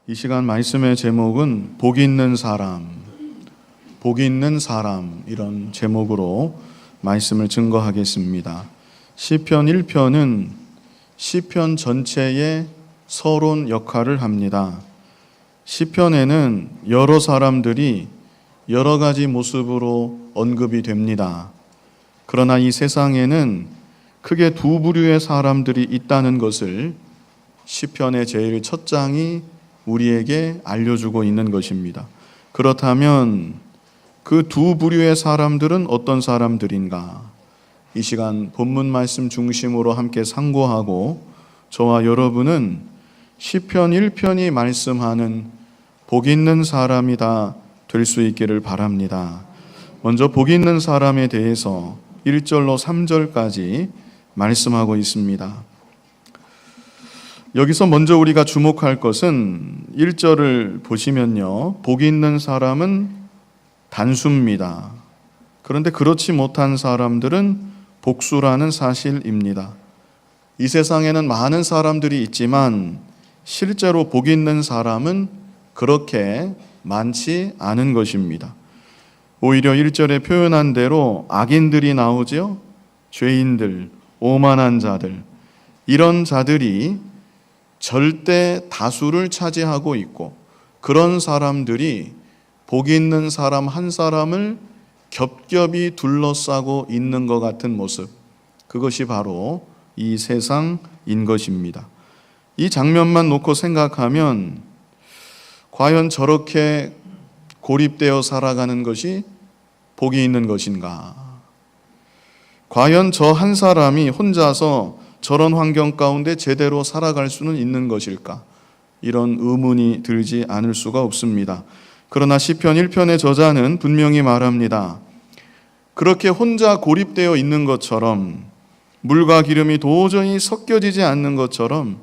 이 시간 말씀의 제목은 복 있는 사람, 복 있는 사람 이런 제목으로 말씀을 증거하겠습니다. 시편 1편은 시편 전체의 서론 역할을 합니다. 시편에는 여러 사람들이 여러 가지 모습으로 언급이 됩니다. 그러나 이 세상에는 크게 두 부류의 사람들이 있다는 것을 시편의 제일 첫 장이 우리에게 알려주고 있는 것입니다. 그렇다면 그 두 부류의 사람들은 어떤 사람들인가? 이 시간 본문 말씀 중심으로 함께 상고하고 저와 여러분은 시편 1편이 말씀하는 복 있는 사람이다 될 수 있기를 바랍니다. 먼저 복 있는 사람에 대해서 1절로 3절까지 말씀하고 있습니다. 여기서 먼저 우리가 주목할 것은 1절을 보시면요, 복 있는 사람은 단수입니다. 그런데 그렇지 못한 사람들은 복수라는 사실입니다. 이 세상에는 많은 사람들이 있지만 실제로 복 있는 사람은 그렇게 많지 않은 것입니다. 오히려 1절에 표현한 대로 악인들이 나오죠. 죄인들, 오만한 자들, 이런 자들이 절대 다수를 차지하고 있고, 그런 사람들이 복 있는 사람 한 사람을 겹겹이 둘러싸고 있는 것 같은 모습, 그것이 바로 이 세상인 것입니다. 이 장면만 놓고 생각하면 과연 저렇게 고립되어 살아가는 것이 복이 있는 것인가? 과연 저 한 사람이 혼자서 저런 환경 가운데 제대로 살아갈 수는 있는 것일까? 이런 의문이 들지 않을 수가 없습니다. 그러나 시편 1편의 저자는 분명히 말합니다. 그렇게 혼자 고립되어 있는 것처럼, 물과 기름이 도저히 섞여지지 않는 것처럼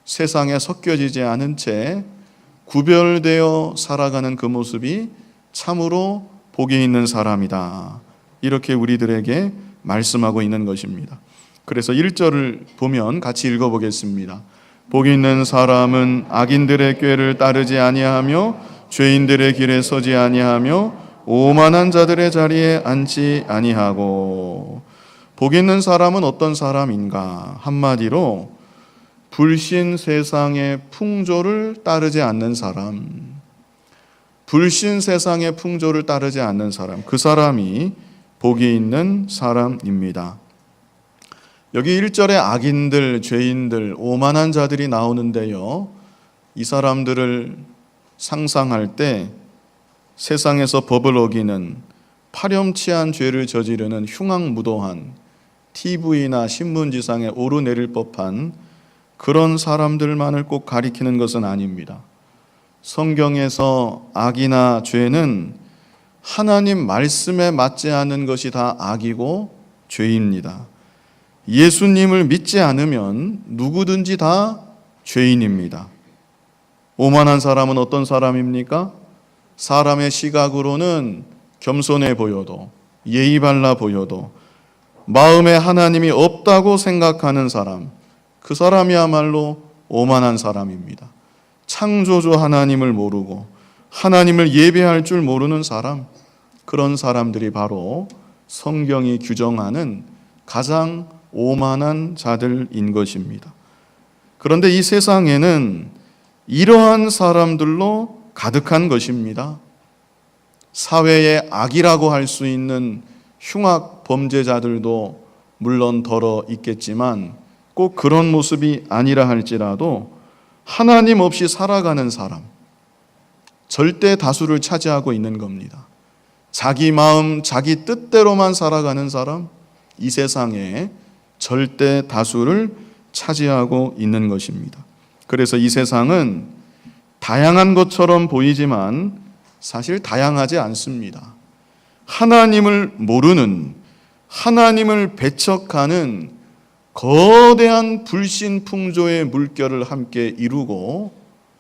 세상에 섞여지지 않은 채 구별되어 살아가는 그 모습이 참으로 복이 있는 사람이다. 이렇게 우리들에게 말씀하고 있는 것입니다. 그래서 1절을 보면 같이 읽어보겠습니다. 복 있는 사람은 악인들의 꾀를 따르지 아니하며 죄인들의 길에 서지 아니하며 오만한 자들의 자리에 앉지 아니하고. 복 있는 사람은 어떤 사람인가? 한마디로 불신 세상의 풍조를 따르지 않는 사람, 불신 세상의 풍조를 따르지 않는 사람, 그 사람이 복이 있는 사람입니다. 여기 1절에 악인들, 죄인들, 오만한 자들이 나오는데요, 이 사람들을 상상할 때 세상에서 법을 어기는 파렴치한 죄를 저지르는 흉악무도한 TV나 신문지상에 오르내릴 법한 그런 사람들만을 꼭 가리키는 것은 아닙니다. 성경에서 악이나 죄는 하나님 말씀에 맞지 않는 것이 다 악이고 죄입니다. 예수님을 믿지 않으면 누구든지 다 죄인입니다. 오만한 사람은 어떤 사람입니까? 사람의 시각으로는 겸손해 보여도, 예의 발라 보여도 마음에 하나님이 없다고 생각하는 사람, 그 사람이야말로 오만한 사람입니다. 창조주 하나님을 모르고 하나님을 예배할 줄 모르는 사람, 그런 사람들이 바로 성경이 규정하는 가장 오만한 자들인 것입니다. 그런데 이 세상에는 이러한 사람들로 가득한 것입니다. 사회의 악이라고 할 수 있는 흉악 범죄자들도 물론 덜어 있겠지만 꼭 그런 모습이 아니라 할지라도 하나님 없이 살아가는 사람, 절대 다수를 차지하고 있는 겁니다. 자기 마음, 자기 뜻대로만 살아가는 사람, 이 세상에 절대 다수를 차지하고 있는 것입니다. 그래서 이 세상은 다양한 것처럼 보이지만 사실 다양하지 않습니다. 하나님을 모르는, 하나님을 배척하는 거대한 불신 풍조의 물결을 함께 이루고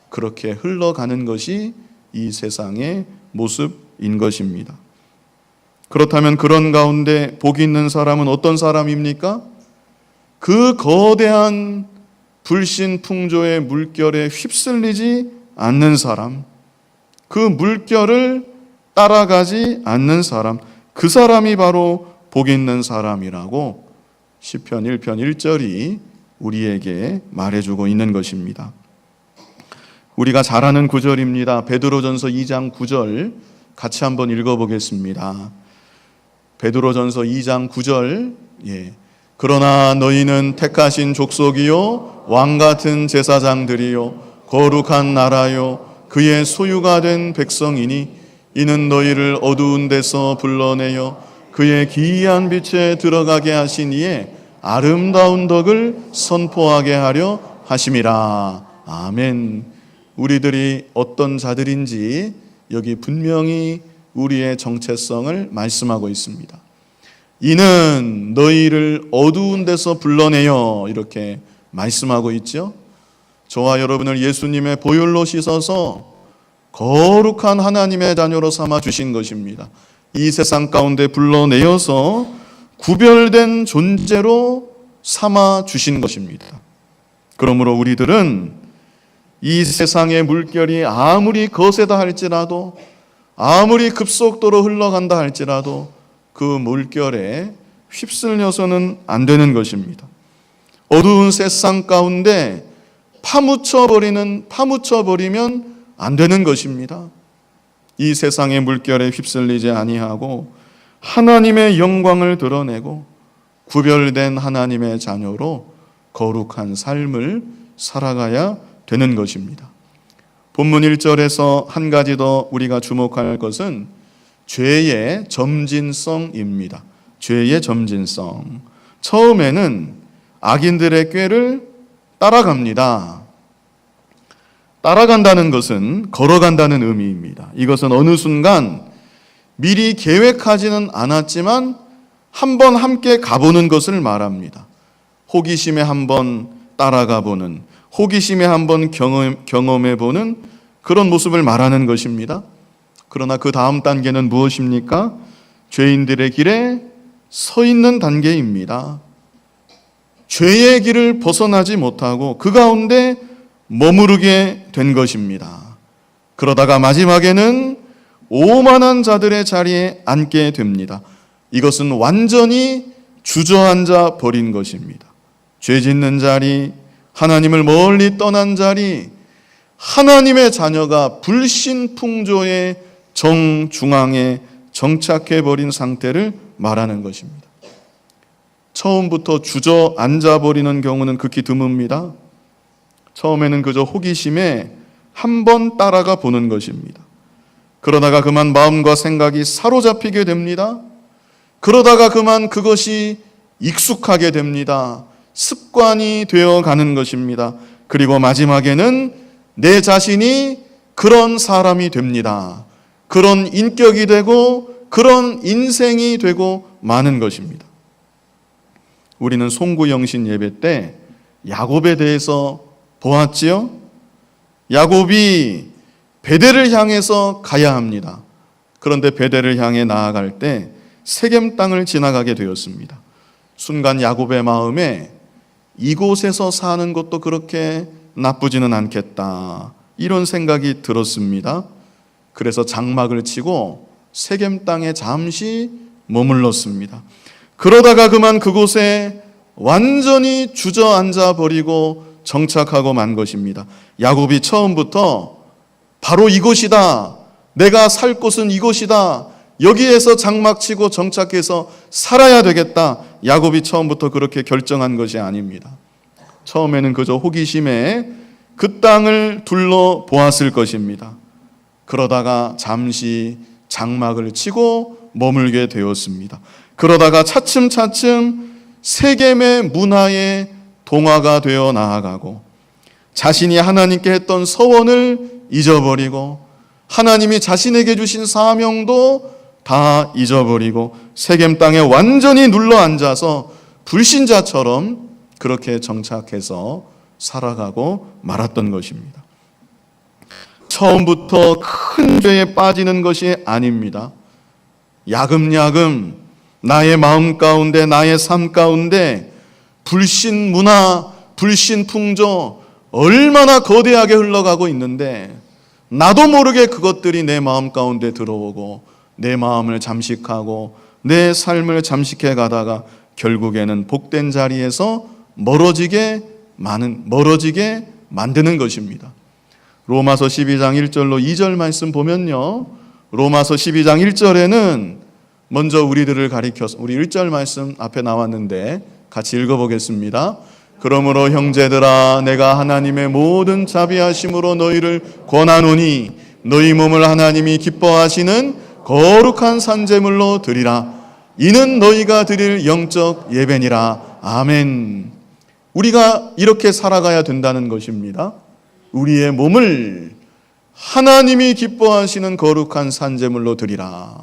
그렇게 흘러가는 것이 이 세상의 모습인 것입니다. 그렇다면 그런 가운데 복 있는 사람은 어떤 사람입니까? 그 거대한 불신 풍조의 물결에 휩쓸리지 않는 사람, 그 물결을 따라가지 않는 사람, 그 사람이 바로 복 있는 사람이라고 시편 1편 1절이 우리에게 말해주고 있는 것입니다. 우리가 잘 아는 구절입니다. 베드로전서 2장 9절 같이 한번 읽어보겠습니다. 베드로전서 2장 9절, 그러나 너희는 택하신 족속이요 왕같은 제사장들이요 거룩한 나라요 그의 소유가 된 백성이니 이는 너희를 어두운 데서 불러내어 그의 기이한 빛에 들어가게 하신 이의 아름다운 덕을 선포하게 하려 하심이라. 아멘. 우리들이 어떤 자들인지 여기 분명히 우리의 정체성을 말씀하고 있습니다. 이는 너희를 어두운 데서 불러내어 이렇게 말씀하고 있죠. 저와 여러분을 예수님의 보혈로 씻어서 거룩한 하나님의 자녀로 삼아 주신 것입니다. 이 세상 가운데 불러내어서 구별된 존재로 삼아 주신 것입니다. 그러므로 우리들은 이 세상의 물결이 아무리 거세다 할지라도, 아무리 급속도로 흘러간다 할지라도 그 물결에 휩쓸려서는 안 되는 것입니다. 어두운 세상 가운데 파묻혀버리면 안 되는 것입니다. 이 세상의 물결에 휩쓸리지 아니하고 하나님의 영광을 드러내고 구별된 하나님의 자녀로 거룩한 삶을 살아가야 되는 것입니다. 본문 1절에서 한 가지 더 우리가 주목할 것은 죄의 점진성입니다. 죄의 점진성. 처음에는 악인들의 꾀를 따라갑니다. 따라간다는 것은 걸어간다는 의미입니다. 이것은 어느 순간 미리 계획하지는 않았지만 한번 함께 가보는 것을 말합니다. 호기심에 한번 따라가 보는, 호기심에 한번 경험해 보는 그런 모습을 말하는 것입니다. 그러나 그 다음 단계는 무엇입니까? 죄인들의 길에 서 있는 단계입니다. 죄의 길을 벗어나지 못하고 그 가운데 머무르게 된 것입니다. 그러다가 마지막에는 오만한 자들의 자리에 앉게 됩니다. 이것은 완전히 주저앉아 버린 것입니다. 죄 짓는 자리, 하나님을 멀리 떠난 자리, 하나님의 자녀가 불신풍조의 정중앙에 정착해 버린 상태를 말하는 것입니다. 처음부터 주저앉아 버리는 경우는 극히 드뭅니다. 처음에는 그저 호기심에 한번 따라가 보는 것입니다. 그러다가 그만 마음과 생각이 사로잡히게 됩니다. 그러다가 그만 그것이 익숙하게 됩니다. 습관이 되어 가는 것입니다. 그리고 마지막에는 내 자신이 그런 사람이 됩니다. 그런 인격이 되고 그런 인생이 되고 마는 것입니다. 우리는 송구영신 예배 때 야곱에 대해서 보았지요? 야곱이 베델을 향해서 가야 합니다. 그런데 베델을 향해 나아갈 때 세겜 땅을 지나가게 되었습니다. 순간 야곱의 마음에 이곳에서 사는 것도 그렇게 나쁘지는 않겠다, 이런 생각이 들었습니다. 그래서 장막을 치고 세겜 땅에 잠시 머물렀습니다. 그러다가 그만 그곳에 완전히 주저앉아 버리고 정착하고 만 것입니다. 야곱이 처음부터 바로 이곳이다, 내가 살 곳은 이곳이다, 여기에서 장막치고 정착해서 살아야 되겠다, 야곱이 처음부터 그렇게 결정한 것이 아닙니다. 처음에는 그저 호기심에 그 땅을 둘러보았을 것입니다. 그러다가 잠시 장막을 치고 머물게 되었습니다. 그러다가 차츰차츰 세겜의 문화에 동화가 되어 나아가고 자신이 하나님께 했던 서원을 잊어버리고 하나님이 자신에게 주신 사명도 다 잊어버리고 세겜 땅에 완전히 눌러 앉아서 불신자처럼 그렇게 정착해서 살아가고 말았던 것입니다. 처음부터 큰 죄에 빠지는 것이 아닙니다. 야금야금 나의 마음 가운데, 나의 삶 가운데 불신 문화, 불신 풍조, 얼마나 거대하게 흘러가고 있는데 나도 모르게 그것들이 내 마음 가운데 들어오고 내 마음을 잠식하고 내 삶을 잠식해 가다가 결국에는 복된 자리에서 멀어지게 만드는 것입니다. 로마서 12장 1절로 2절 말씀 보면요, 로마서 12장 1절에는 먼저 우리들을 가리켜서, 우리 1절 말씀 앞에 나왔는데 같이 읽어보겠습니다. 그러므로 형제들아, 내가 하나님의 모든 자비하심으로 너희를 권하노니 너희 몸을 하나님이 기뻐하시는 거룩한 산제물로 드리라. 이는 너희가 드릴 영적 예배니라. 아멘. 우리가 이렇게 살아가야 된다는 것입니다. 우리의 몸을 하나님이 기뻐하시는 거룩한 산제물로 드리라.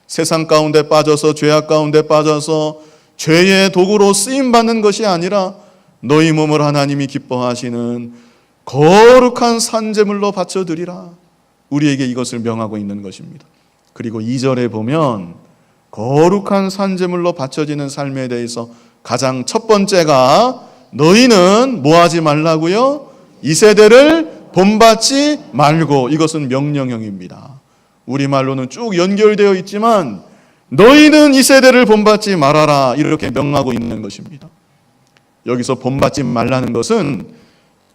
세상 가운데 빠져서, 죄악 가운데 빠져서 죄의 도구로 쓰임받는 것이 아니라 너희 몸을 하나님이 기뻐하시는 거룩한 산제물로 바쳐드리라. 우리에게 이것을 명하고 있는 것입니다. 그리고 2절에 보면 거룩한 산제물로 바쳐지는 삶에 대해서 가장 첫 번째가 너희는 뭐 하지 말라고요? 이 세대를 본받지 말고. 이것은 명령형입니다. 우리말로는 쭉 연결되어 있지만 너희는 이 세대를 본받지 말아라, 이렇게 명하고 있는 것입니다. 여기서 본받지 말라는 것은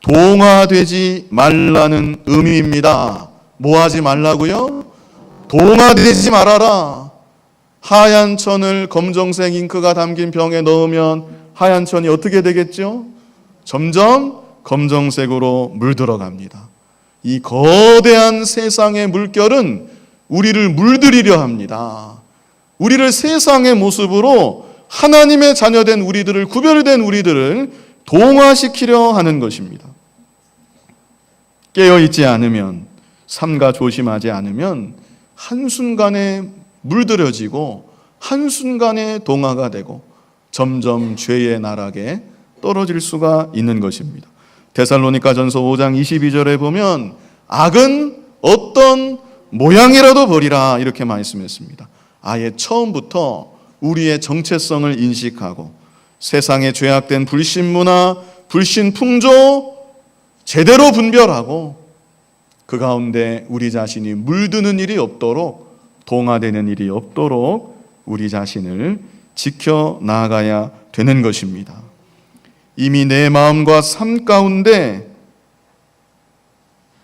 동화되지 말라는 의미입니다. 뭐 하지 말라고요? 동화되지 말아라. 하얀 천을 검정색 잉크가 담긴 병에 넣으면 하얀 천이 어떻게 되겠죠? 점점 검정색으로 물들어갑니다. 이 거대한 세상의 물결은 우리를 물들이려 합니다. 우리를 세상의 모습으로, 하나님의 자녀된 우리들을, 구별된 우리들을 동화시키려 하는 것입니다. 깨어있지 않으면, 삼가 조심하지 않으면 한순간에 물들여지고 한순간에 동화가 되고 점점 죄의 나락에 떨어질 수가 있는 것입니다. 데살로니가전서 5장 22절에 보면 악은 어떤 모양이라도 버리라, 이렇게 말씀했습니다. 아예 처음부터 우리의 정체성을 인식하고 세상에 죄악된 불신문화, 불신풍조 제대로 분별하고 그 가운데 우리 자신이 물드는 일이 없도록, 동화되는 일이 없도록 우리 자신을 지켜 나아가야 되는 것입니다. 이미 내 마음과 삶 가운데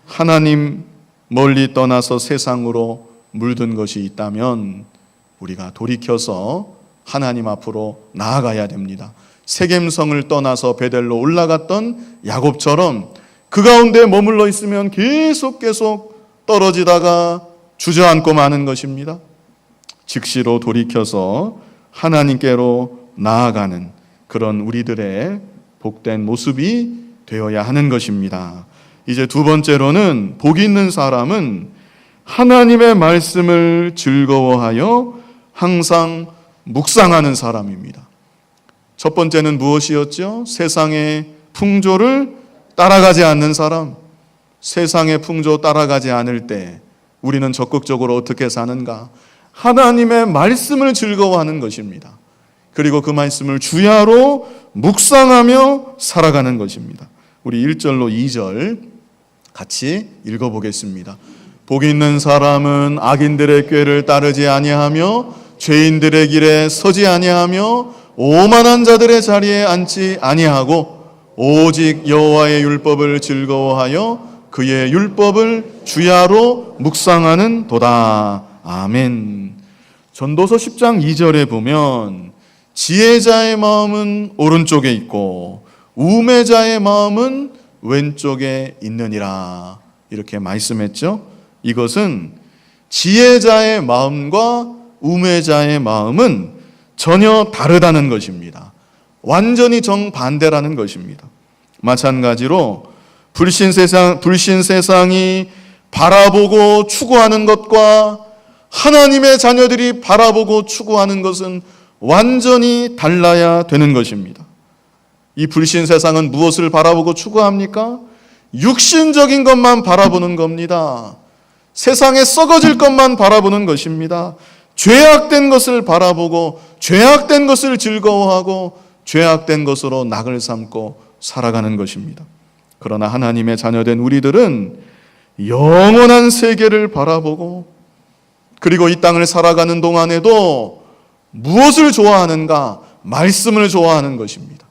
하나님 멀리 떠나서 세상으로 물든 것이 있다면 우리가 돌이켜서 하나님 앞으로 나아가야 됩니다. 세겜성을 떠나서 베델로 올라갔던 야곱처럼 그 가운데 머물러 있으면 계속 떨어지다가 주저앉고 마는 것입니다. 즉시로 돌이켜서 하나님께로 나아가는 그런 우리들의 복된 모습이 되어야 하는 것입니다. 이제 두 번째로는, 복 있는 사람은 하나님의 말씀을 즐거워하여 항상 묵상하는 사람입니다. 첫 번째는 무엇이었죠? 세상의 풍조를 따라가지 않는 사람. 세상의 풍조 따라가지 않을 때 우리는 적극적으로 어떻게 사는가? 하나님의 말씀을 즐거워하는 것입니다. 그리고 그 말씀을 주야로 묵상하며 살아가는 것입니다. 우리 1절로 2절 같이 읽어보겠습니다. 복 있는 사람은 악인들의 꾀를 따르지 아니하며 죄인들의 길에 서지 아니하며 오만한 자들의 자리에 앉지 아니하고 오직 여호와의 율법을 즐거워하여 그의 율법을 주야로 묵상하는 도다. 아멘. 전도서 10장 2절에 보면 지혜자의 마음은 오른쪽에 있고 우매자의 마음은 왼쪽에 있느니라, 이렇게 말씀했죠. 이것은 지혜자의 마음과 우매자의 마음은 전혀 다르다는 것입니다. 완전히 정반대라는 것입니다. 마찬가지로 불신 세상이 바라보고 추구하는 것과 하나님의 자녀들이 바라보고 추구하는 것은 완전히 달라야 되는 것입니다. 이 불신 세상은 무엇을 바라보고 추구합니까? 육신적인 것만 바라보는 겁니다. 세상에 썩어질 것만 바라보는 것입니다. 죄악된 것을 바라보고 죄악된 것을 즐거워하고 죄악된 것으로 낙을 삼고 살아가는 것입니다. 그러나 하나님의 자녀된 우리들은 영원한 세계를 바라보고, 그리고 이 땅을 살아가는 동안에도 무엇을 좋아하는가? 말씀을 좋아하는 것입니다.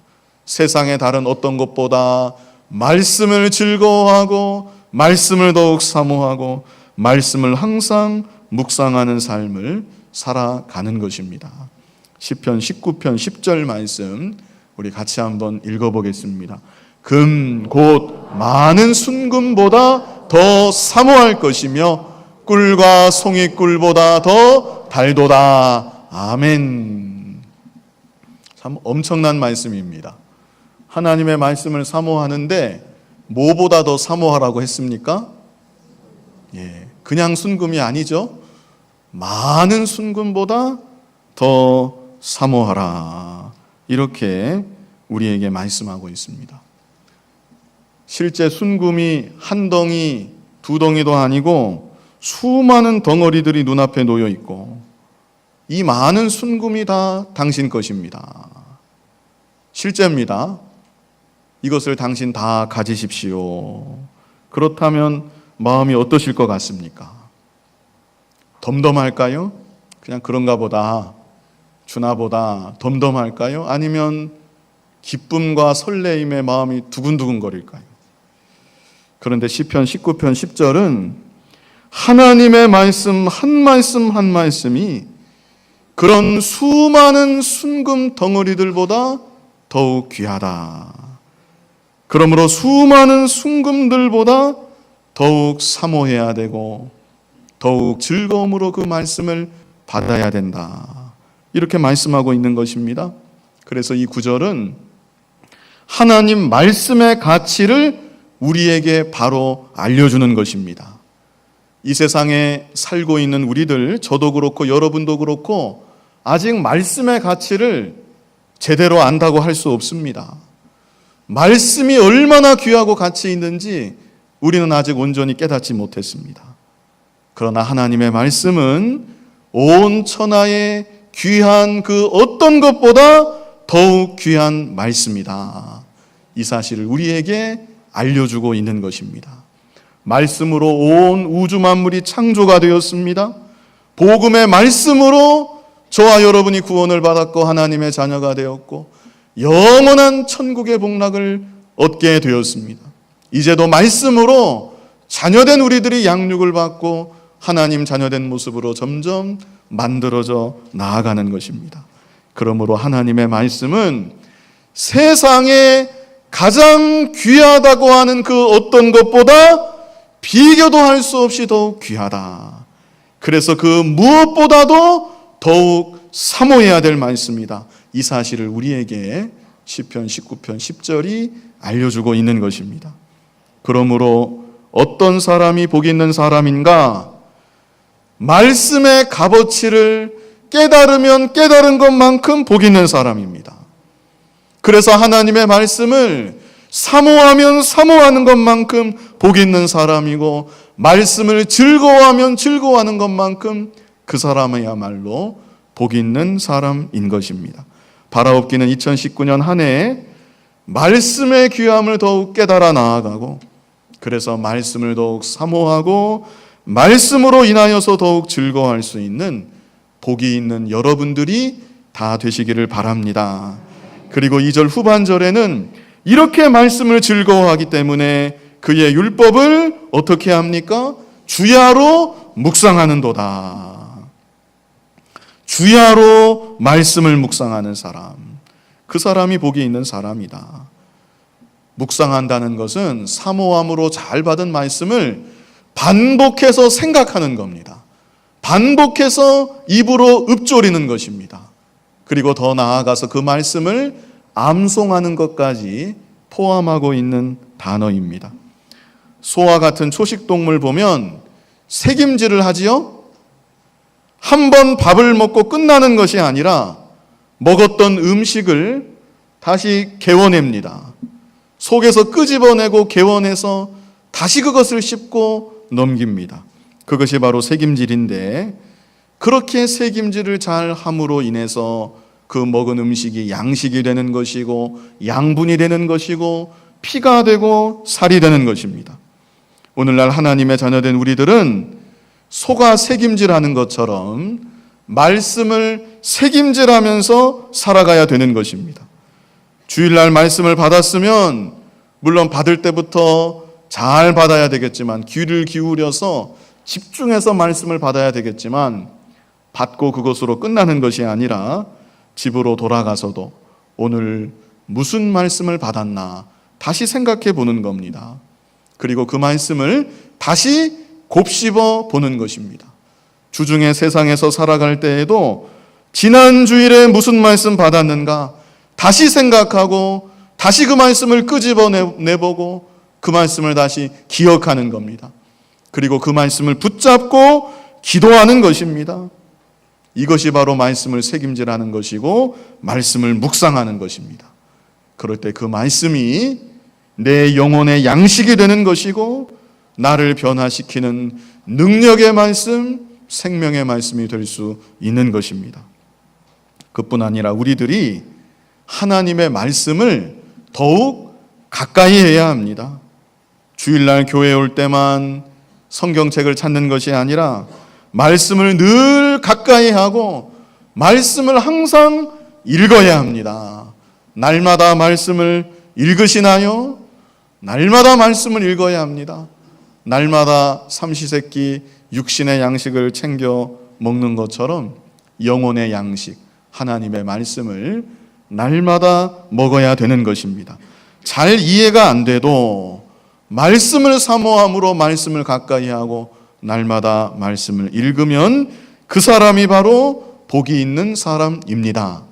세상의 다른 어떤 것보다 말씀을 즐거워하고, 말씀을 더욱 사모하고, 말씀을 항상 묵상하는 삶을 살아가는 것입니다. 시편 19편 10절 말씀 우리 같이 한번 읽어보겠습니다. 금 곧 많은 순금보다 더 사모할 것이며 꿀과 송이꿀보다 더 달도다. 아멘. 참 엄청난 말씀입니다. 하나님의 말씀을 사모하는데 뭐보다 더 사모하라고 했습니까? 그냥 순금이 아니죠. 많은 순금보다 더 사모하라. 이렇게 우리에게 말씀하고 있습니다. 실제 순금이 한 덩이, 두 덩이도 아니고 수많은 덩어리들이 눈앞에 놓여 있고, 이 많은 순금이 다 당신 것입니다. 실제입니다. 이것을 당신 다 가지십시오. 그렇다면 마음이 어떠실 것 같습니까? 덤덤할까요? 그냥 그런가 보다, 주나 보다 덤덤할까요? 아니면 기쁨과 설레임의 마음이 두근두근 거릴까요? 그런데 시편 19편 10절은 하나님의 말씀 한 말씀 한 말씀이 그런 수많은 순금 덩어리들보다 더욱 귀하다. 그러므로 수많은 순금들보다 더욱 사모해야 되고 더욱 즐거움으로 그 말씀을 받아야 된다. 이렇게 말씀하고 있는 것입니다. 그래서 이 구절은 하나님 말씀의 가치를 우리에게 바로 알려주는 것입니다. 이 세상에 살고 있는 우리들, 저도 그렇고 여러분도 그렇고 아직 말씀의 가치를 제대로 안다고 할 수 없습니다. 말씀이 얼마나 귀하고 가치 있는지 우리는 아직 온전히 깨닫지 못했습니다. 그러나 하나님의 말씀은 온 천하의 귀한 그 어떤 것보다 더욱 귀한 말씀이다. 이 사실을 우리에게 알려주고 있는 것입니다. 말씀으로 온 우주 만물이 창조가 되었습니다. 복음의 말씀으로 저와 여러분이 구원을 받았고 하나님의 자녀가 되었고 영원한 천국의 복락을 얻게 되었습니다. 이제도 말씀으로 자녀된 우리들이 양육을 받고 하나님 자녀된 모습으로 점점 만들어져 나아가는 것입니다. 그러므로 하나님의 말씀은 세상에 가장 귀하다고 하는 그 어떤 것보다 비교도 할 수 없이 더욱 귀하다. 그래서 그 무엇보다도 더욱 사모해야 될 말씀이다. 이 사실을 우리에게 시편 19편 10절이 알려주고 있는 것입니다. 그러므로 어떤 사람이 복 있는 사람인가? 말씀의 값어치를 깨달으면 깨달은 것만큼 복 있는 사람입니다. 그래서 하나님의 말씀을 사모하면 사모하는 것만큼 복 있는 사람이고, 말씀을 즐거워하면 즐거워하는 것만큼 그 사람이야말로 복 있는 사람인 것입니다. 바라옵기는 2019년 한 해에 말씀의 귀함을 더욱 깨달아 나아가고, 그래서 말씀을 더욱 사모하고 말씀으로 인하여서 더욱 즐거워할 수 있는 복이 있는 여러분들이 다 되시기를 바랍니다. 그리고 2절 후반절에는 이렇게 말씀을 즐거워하기 때문에 그의 율법을 어떻게 합니까? 주야로 묵상하는도다. 주야로 말씀을 묵상하는 사람, 그 사람이 복이 있는 사람이다. 묵상한다는 것은 사모함으로 잘 받은 말씀을 반복해서 생각하는 겁니다. 반복해서 입으로 읊조리는 것입니다. 그리고 더 나아가서 그 말씀을 암송하는 것까지 포함하고 있는 단어입니다. 소와 같은 초식동물 보면 새김질을 하지요? 한 번 밥을 먹고 끝나는 것이 아니라 먹었던 음식을 다시 개워냅니다. 속에서 끄집어내고 개워내서 다시 그것을 씹고 넘깁니다. 그것이 바로 새김질인데, 그렇게 새김질을 잘 함으로 인해서 그 먹은 음식이 양식이 되는 것이고 양분이 되는 것이고 피가 되고 살이 되는 것입니다. 오늘날 하나님의 자녀된 우리들은 소가 새김질하는 것처럼 말씀을 새김질하면서 살아가야 되는 것입니다. 주일날 말씀을 받았으면 물론 받을 때부터 잘 받아야 되겠지만, 귀를 기울여서 집중해서 말씀을 받아야 되겠지만, 받고 그것으로 끝나는 것이 아니라 집으로 돌아가서도 오늘 무슨 말씀을 받았나 다시 생각해 보는 겁니다. 그리고 그 말씀을 다시 곱씹어 보는 것입니다. 주중에 세상에서 살아갈 때에도 지난 주일에 무슨 말씀 받았는가 다시 생각하고 다시 그 말씀을 끄집어내보고 그 말씀을 다시 기억하는 겁니다. 그리고 그 말씀을 붙잡고 기도하는 것입니다. 이것이 바로 말씀을 새김질하는 것이고 말씀을 묵상하는 것입니다. 그럴 때 그 말씀이 내 영혼의 양식이 되는 것이고 나를 변화시키는 능력의 말씀, 생명의 말씀이 될 수 있는 것입니다. 그뿐 아니라 우리들이 하나님의 말씀을 더욱 가까이 해야 합니다. 주일날 교회에 올 때만 성경책을 찾는 것이 아니라 말씀을 늘 가까이 하고 말씀을 항상 읽어야 합니다. 날마다 말씀을 읽으시나요? 날마다 말씀을 읽어야 합니다. 날마다 삼시세끼 육신의 양식을 챙겨 먹는 것처럼 영혼의 양식, 하나님의 말씀을 날마다 먹어야 되는 것입니다. 잘 이해가 안 돼도 말씀을 사모함으로 말씀을 가까이 하고 날마다 말씀을 읽으면 그 사람이 바로 복이 있는 사람입니다.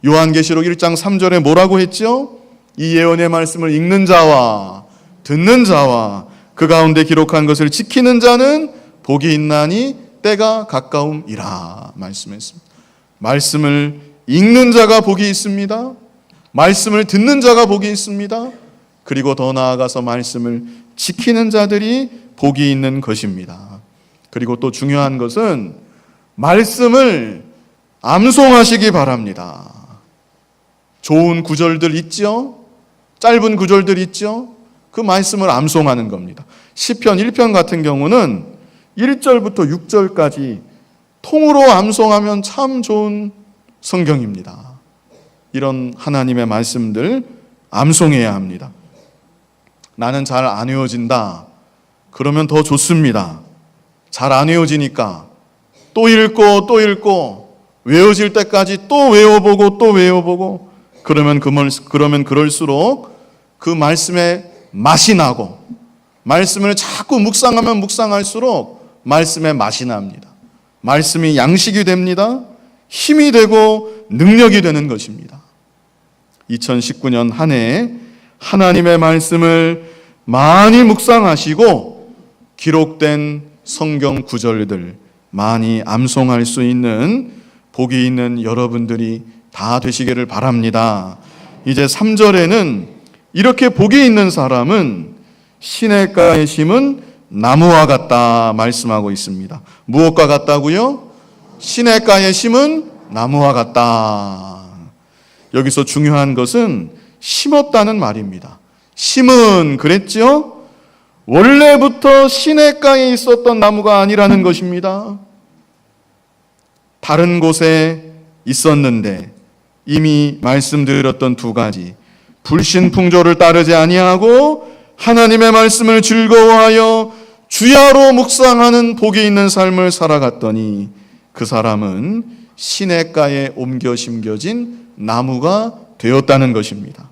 요한계시록 1장 3절에 뭐라고 했죠? 이 예언의 말씀을 읽는 자와 듣는 자와 그 가운데 기록한 것을 지키는 자는 복이 있나니 때가 가까움이라 말씀했습니다. 말씀을 읽는 자가 복이 있습니다. 말씀을 듣는 자가 복이 있습니다. 그리고 더 나아가서 말씀을 지키는 자들이 복이 있는 것입니다. 그리고 또 중요한 것은 말씀을 암송하시기 바랍니다. 좋은 구절들 있죠? 짧은 구절들 있죠? 그 말씀을 암송하는 겁니다. 시편 1편 같은 경우는 1절부터 6절까지 통으로 암송하면 참 좋은 성경입니다. 이런 하나님의 말씀들 암송해야 합니다. 나는 잘 안 외워진다. 그러면 더 좋습니다. 잘 안 외워지니까 또 읽고 또 읽고 외워질 때까지 또 외워보고 또 외워보고 그러면 그럴수록 그 말씀에 맛이 나고 말씀을 자꾸 묵상하면 묵상할수록 말씀의 맛이 납니다. 말씀이 양식이 됩니다. 힘이 되고 능력이 되는 것입니다. 2019년 한 해 하나님의 말씀을 많이 묵상하시고 기록된 성경 구절들 많이 암송할 수 있는 복이 있는 여러분들이 다 되시기를 바랍니다. 이제 3절에는 이렇게 복이 있는 사람은 시냇가에 심은 나무와 같다 말씀하고 있습니다. 무엇과 같다고요? 시냇가에 심은 나무와 같다. 여기서 중요한 것은 심었다는 말입니다. 심은 그랬죠? 원래부터 시냇가에 있었던 나무가 아니라는 것입니다. 다른 곳에 있었는데 이미 말씀드렸던 두 가지, 불신풍조를 따르지 아니하고 하나님의 말씀을 즐거워하여 주야로 묵상하는 복이 있는 삶을 살아갔더니 그 사람은 시냇가에 옮겨 심겨진 나무가 되었다는 것입니다.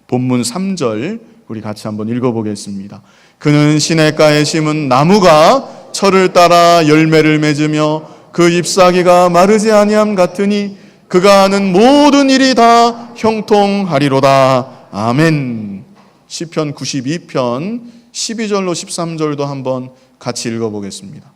본문 3절 우리 같이 한번 읽어보겠습니다. 그는 시냇가에 심은 나무가 철을 따라 열매를 맺으며 그 잎사귀가 마르지 아니함 같으니 그가 하는 모든 일이 다 형통하리로다. 아멘. 시편 92편 12절로 13절도 한번 같이 읽어보겠습니다.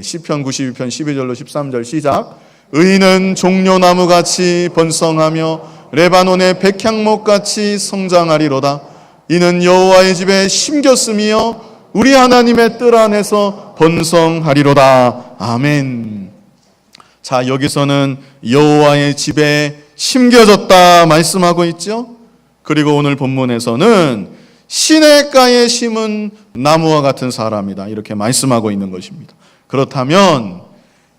시편 92편 12절로 13절 시작. 의인은 종려나무같이 번성하며 레바논의 백향목같이 성장하리로다. 이는 여호와의 집에 심겼으며 우리 하나님의 뜰 안에서 번성하리로다. 아멘. 자, 여기서는 여호와의 집에 심겨졌다 말씀하고 있죠. 그리고 오늘 본문에서는 시냇가에 심은 나무와 같은 사람이다. 이렇게 말씀하고 있는 것입니다. 그렇다면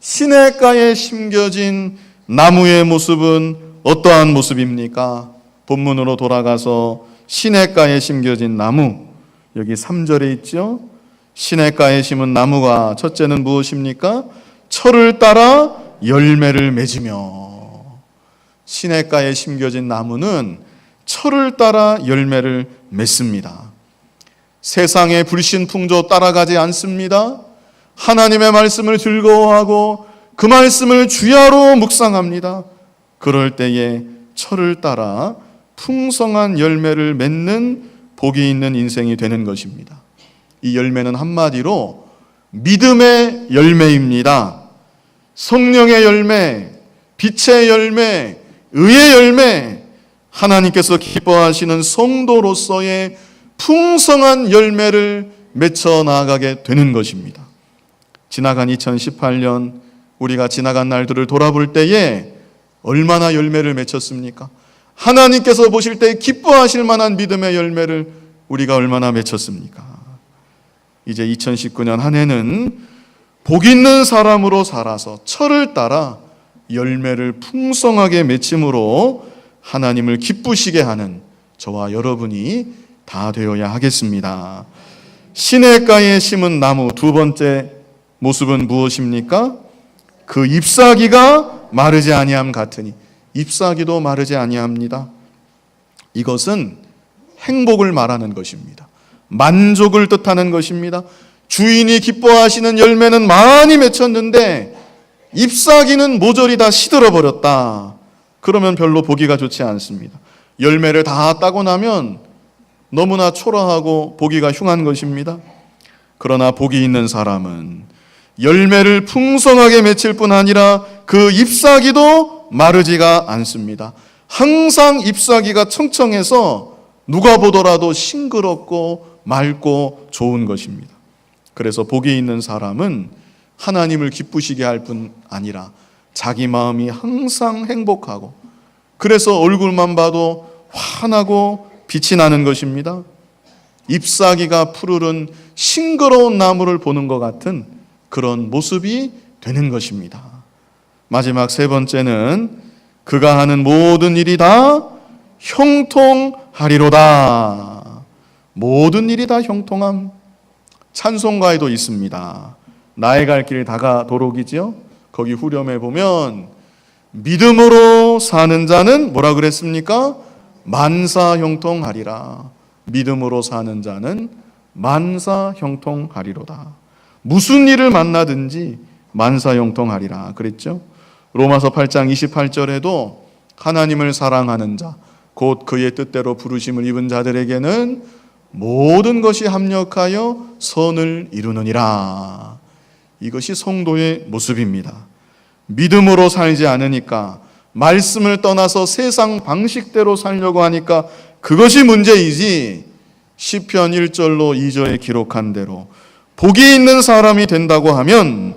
시냇가에 심겨진 나무의 모습은 어떠한 모습입니까? 본문으로 돌아가서 시냇가에 심겨진 나무, 여기 3절에 있죠. 시냇가에 심은 나무가 첫째는 무엇입니까? 철을 따라 열매를 맺으며. 시냇가에 심겨진 나무는 철을 따라 열매를 맺습니다. 세상의 불신풍조 따라가지 않습니다. 하나님의 말씀을 즐거워하고 그 말씀을 주야로 묵상합니다. 그럴 때에 철을 따라 풍성한 열매를 맺는 복이 있는 인생이 되는 것입니다. 이 열매는 한마디로 믿음의 열매입니다. 성령의 열매, 빛의 열매, 의의 열매, 하나님께서 기뻐하시는 성도로서의 풍성한 열매를 맺혀 나아가게 되는 것입니다. 지나간 2018년 우리가 지나간 날들을 돌아볼 때에 얼마나 열매를 맺혔습니까? 하나님께서 보실 때 기뻐하실 만한 믿음의 열매를 우리가 얼마나 맺혔습니까? 이제 2019년 한 해는 복 있는 사람으로 살아서 철을 따라 열매를 풍성하게 맺힘으로 하나님을 기쁘시게 하는 저와 여러분이 다 되어야 하겠습니다. 시냇가에 심은 나무 두 번째 모습은 무엇입니까? 그 잎사귀가 마르지 아니함 같으니. 잎사귀도 마르지 아니합니다. 이것은 행복을 말하는 것입니다. 만족을 뜻하는 것입니다. 주인이 기뻐하시는 열매는 많이 맺혔는데 잎사귀는 모조리 다 시들어 버렸다. 그러면 별로 보기가 좋지 않습니다. 열매를 다 따고 나면 너무나 초라하고 보기가 흉한 것입니다. 그러나 복이 있는 사람은 열매를 풍성하게 맺힐 뿐 아니라 그 잎사귀도 마르지가 않습니다. 항상 잎사귀가 청청해서 누가 보더라도 싱그럽고 맑고 좋은 것입니다. 그래서 복이 있는 사람은 하나님을 기쁘시게 할 뿐 아니라 자기 마음이 항상 행복하고 그래서 얼굴만 봐도 환하고 빛이 나는 것입니다. 잎사귀가 푸르른 싱그러운 나무를 보는 것 같은 그런 모습이 되는 것입니다. 마지막 세 번째는 그가 하는 모든 일이 다 형통하리로다. 모든 일이 다 형통함. 찬송가에도 있습니다. 나의 갈 길 다가 도록이죠. 거기 후렴에 보면 믿음으로 사는 자는 뭐라 그랬습니까? 만사 형통하리라. 믿음으로 사는 자는 만사 형통하리로다. 무슨 일을 만나든지 만사 형통하리라 그랬죠. 로마서 8장 28절에도 하나님을 사랑하는 자, 곧 그의 뜻대로 부르심을 입은 자들에게는 모든 것이 합력하여 선을 이루느니라. 이것이 성도의 모습입니다. 믿음으로 살지 않으니까, 말씀을 떠나서 세상 방식대로 살려고 하니까 그것이 문제이지, 시편 1절로 2절에 기록한 대로 복이 있는 사람이 된다고 하면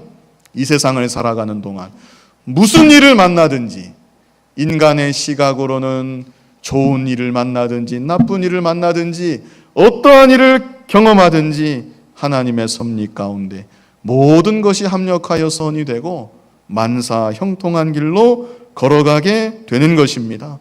이 세상을 살아가는 동안 무슨 일을 만나든지, 인간의 시각으로는 좋은 일을 만나든지 나쁜 일을 만나든지 어떠한 일을 경험하든지 하나님의 섭리 가운데 모든 것이 합력하여 선이 되고 만사 형통한 길로 걸어가게 되는 것입니다.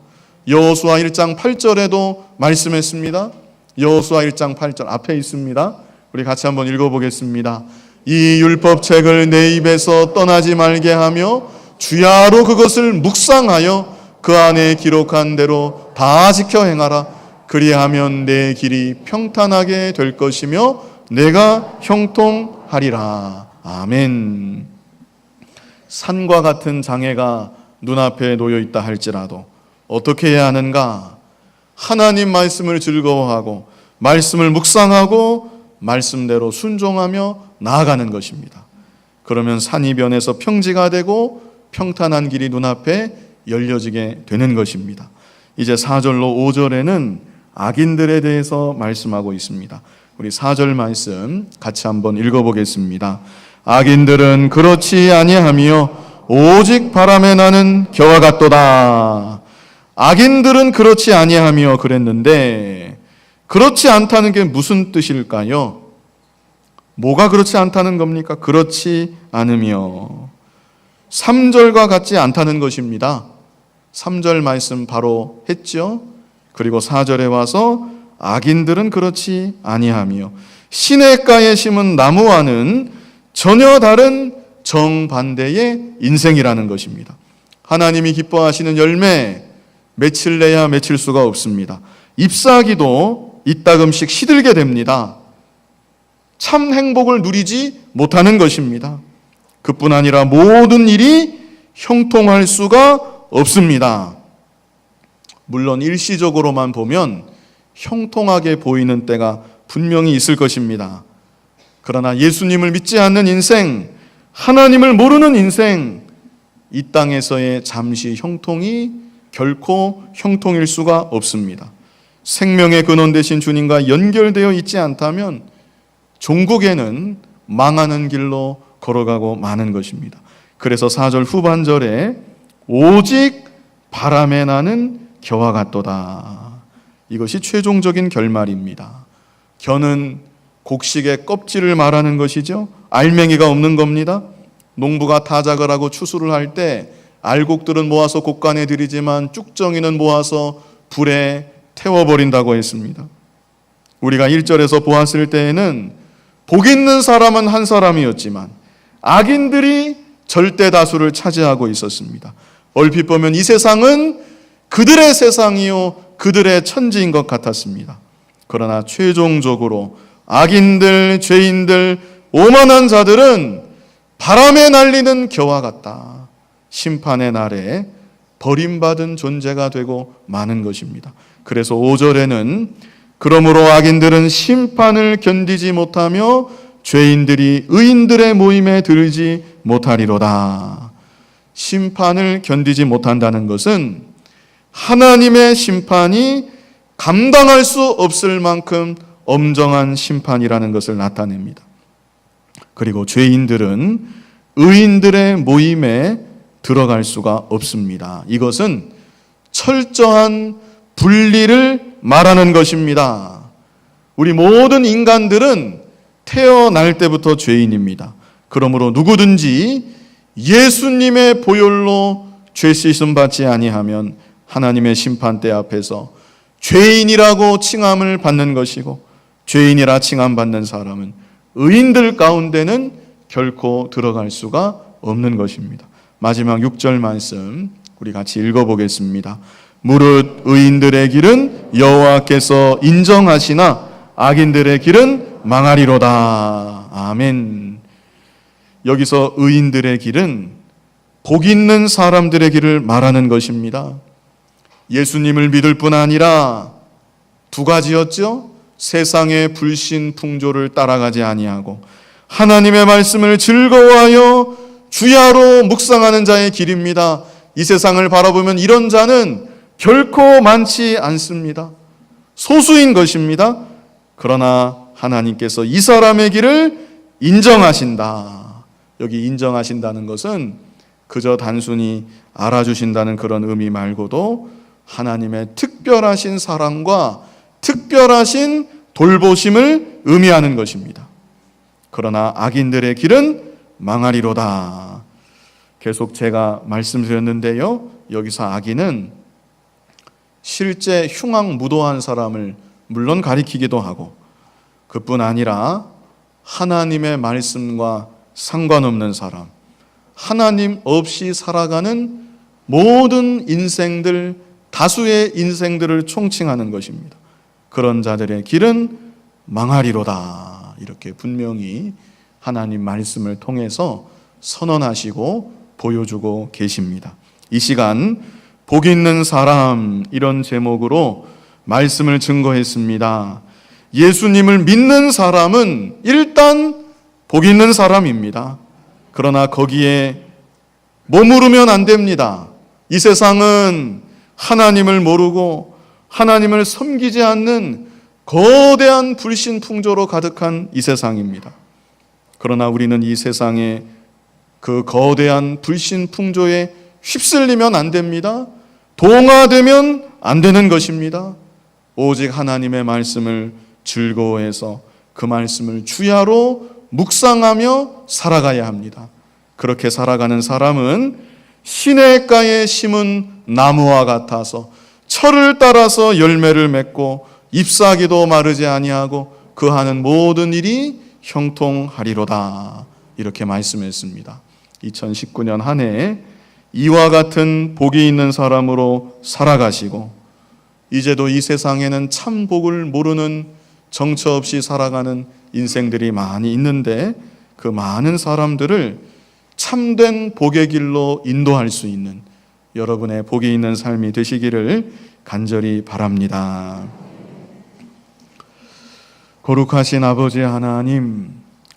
여호수아 1장 8절에도 말씀했습니다. 여호수아 1장 8절 앞에 있습니다. 우리 같이 한번 읽어보겠습니다. 이 율법책을 내 입에서 떠나지 말게 하며 주야로 그것을 묵상하여 그 안에 기록한 대로 다 지켜 행하라. 그리하면 내 길이 평탄하게 될 것이며 내가 형통하리라. 아멘. 산과 같은 장애가 눈앞에 놓여 있다 할지라도 어떻게 해야 하는가? 하나님 말씀을 즐거워하고 말씀을 묵상하고 말씀대로 순종하며 나아가는 것입니다. 그러면 산이 변해서 평지가 되고 평탄한 길이 눈앞에 열려지게 되는 것입니다. 이제 4절로 5절에는 악인들에 대해서 말씀하고 있습니다. 우리 4절 말씀 같이 한번 읽어보겠습니다. 악인들은 그렇지 아니하며 오직 바람에 나는 겨와 같도다. 악인들은 그렇지 아니하며 그랬는데 그렇지 않다는 게 무슨 뜻일까요? 뭐가 그렇지 않다는 겁니까? 그렇지 않으며 3절과 같지 않다는 것입니다. 3절 말씀 바로 했죠. 그리고 4절에 와서 악인들은 그렇지 아니하며 시냇가에 심은 나무와는 전혀 다른 정반대의 인생이라는 것입니다. 하나님이 기뻐하시는 열매 며칠 내야 맺힐 수가 없습니다. 잎사귀도 이따금씩 시들게 됩니다. 참 행복을 누리지 못하는 것입니다. 그뿐 아니라 모든 일이 형통할 수가 없습니다. 물론 일시적으로만 보면 형통하게 보이는 때가 분명히 있을 것입니다. 그러나 예수님을 믿지 않는 인생, 하나님을 모르는 인생, 이 땅에서의 잠시 형통이 결코 형통일 수가 없습니다. 생명의 근원 되신 주님과 연결되어 있지 않다면 종국에는 망하는 길로 걸어가고 마는 것입니다. 그래서 4절 후반절에 오직 바람에 나는 겨와 같도다. 이것이 최종적인 결말입니다. 겨는 곡식의 껍질을 말하는 것이죠. 알맹이가 없는 겁니다. 농부가 타작을 하고 추수를 할 때 알곡들은 모아서 곡간에 들이지만 쭉정이는 모아서 불에 태워버린다고 했습니다. 우리가 1절에서 보았을 때에는 복 있는 사람은 한 사람이었지만 악인들이 절대 다수를 차지하고 있었습니다. 얼핏 보면 이 세상은 그들의 세상이요 그들의 천지인 것 같았습니다. 그러나 최종적으로 악인들, 죄인들, 오만한 자들은 바람에 날리는 겨와 같다. 심판의 날에 버림받은 존재가 되고 마는 것입니다. 그래서 5절에는 그러므로 악인들은 심판을 견디지 못하며 죄인들이 의인들의 모임에 들지 못하리로다. 심판을 견디지 못한다는 것은 하나님의 심판이 감당할 수 없을 만큼 엄정한 심판이라는 것을 나타냅니다. 그리고 죄인들은 의인들의 모임에 들어갈 수가 없습니다. 이것은 철저한 분리를 말하는 것입니다. 우리 모든 인간들은 태어날 때부터 죄인입니다. 그러므로 누구든지 예수님의 보혈로 죄 씻음 받지 아니하면 하나님의 심판대 앞에서 죄인이라고 칭함을 받는 것이고, 죄인이라 칭함받는 사람은 의인들 가운데는 결코 들어갈 수가 없는 것입니다. 마지막 6절 말씀 우리 같이 읽어보겠습니다. 무릇 의인들의 길은 여호와께서 인정하시나 악인들의 길은 망하리로다. 아멘. 여기서 의인들의 길은 복 있는 사람들의 길을 말하는 것입니다. 예수님을 믿을 뿐 아니라 두 가지였죠. 세상의 불신 풍조를 따라가지 아니하고 하나님의 말씀을 즐거워하여 주야로 묵상하는 자의 길입니다. 이 세상을 바라보면 이런 자는 결코 많지 않습니다. 소수인 것입니다. 그러나 하나님께서 이 사람의 길을 인정하신다. 여기 인정하신다는 것은 그저 단순히 알아주신다는 그런 의미 말고도 하나님의 특별하신 사랑과 특별하신 돌보심을 의미하는 것입니다. 그러나 악인들의 길은 망하리로다. 계속 제가 말씀드렸는데요. 여기서 악인은 실제 흉악무도한 사람을 물론 가리키기도 하고 그뿐 아니라 하나님의 말씀과 상관없는 사람, 하나님 없이 살아가는 모든 인생들, 다수의 인생들을 총칭하는 것입니다. 그런 자들의 길은 망하리로다. 이렇게 분명히 하나님 말씀을 통해서 선언하시고 보여주고 계십니다. 이 시간 복 있는 사람 이런 제목으로 말씀을 증거했습니다. 예수님을 믿는 사람은 일단 복 있는 사람입니다. 그러나 거기에 머무르면 안 됩니다. 이 세상은 하나님을 모르고 하나님을 섬기지 않는 거대한 불신 풍조로 가득한 이 세상입니다. 그러나 우리는 이 세상의 그 거대한 불신 풍조에 휩쓸리면 안 됩니다. 동화되면 안 되는 것입니다. 오직 하나님의 말씀을 즐거워해서 그 말씀을 주야로 묵상하며 살아가야 합니다. 그렇게 살아가는 사람은 시냇가에 심은 나무와 같아서 철을 따라서 열매를 맺고 잎사귀도 마르지 아니하고 그 하는 모든 일이 형통하리로다. 이렇게 말씀했습니다. 2019년 한 해 이와 같은 복이 있는 사람으로 살아가시고 이제도 이 세상에는 참 복을 모르는 정처 없이 살아가는 인생들이 많이 있는데 그 많은 사람들을 참된 복의 길로 인도할 수 있는 여러분의 복이 있는 삶이 되시기를 간절히 바랍니다. 거룩하신 아버지 하나님,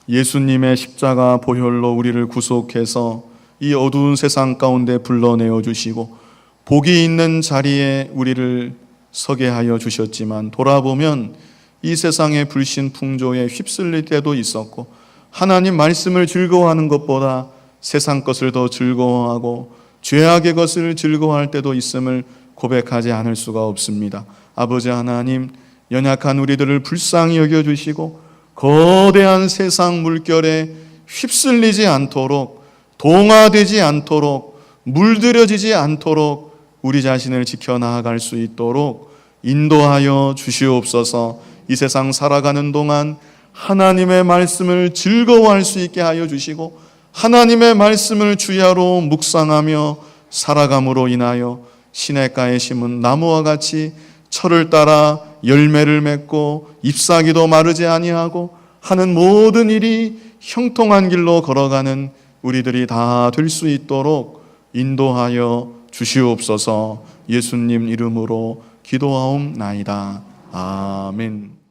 예수님의 십자가 보혈로 우리를 구속해서 이 어두운 세상 가운데 불러내어 주시고 복이 있는 자리에 우리를 서게 하여 주셨지만 돌아보면 이 세상의 불신풍조에 휩쓸릴 때도 있었고 하나님 말씀을 즐거워하는 것보다 세상 것을 더 즐거워하고 죄악의 것을 즐거워할 때도 있음을 고백하지 않을 수가 없습니다. 아버지 하나님, 연약한 우리들을 불쌍히 여겨주시고 거대한 세상 물결에 휩쓸리지 않도록, 동화되지 않도록, 물들여지지 않도록 우리 자신을 지켜나갈 수 있도록 인도하여 주시옵소서. 이 세상 살아가는 동안 하나님의 말씀을 즐거워할 수 있게 하여 주시고 하나님의 말씀을 주야로 묵상하며 살아감으로 인하여 시냇가에 심은 나무와 같이 철을 따라 열매를 맺고 잎사귀도 마르지 아니하고 하는 모든 일이 형통한 길로 걸어가는 우리들이 다 될 수 있도록 인도하여 주시옵소서. 예수님 이름으로 기도하옵나이다. 아멘.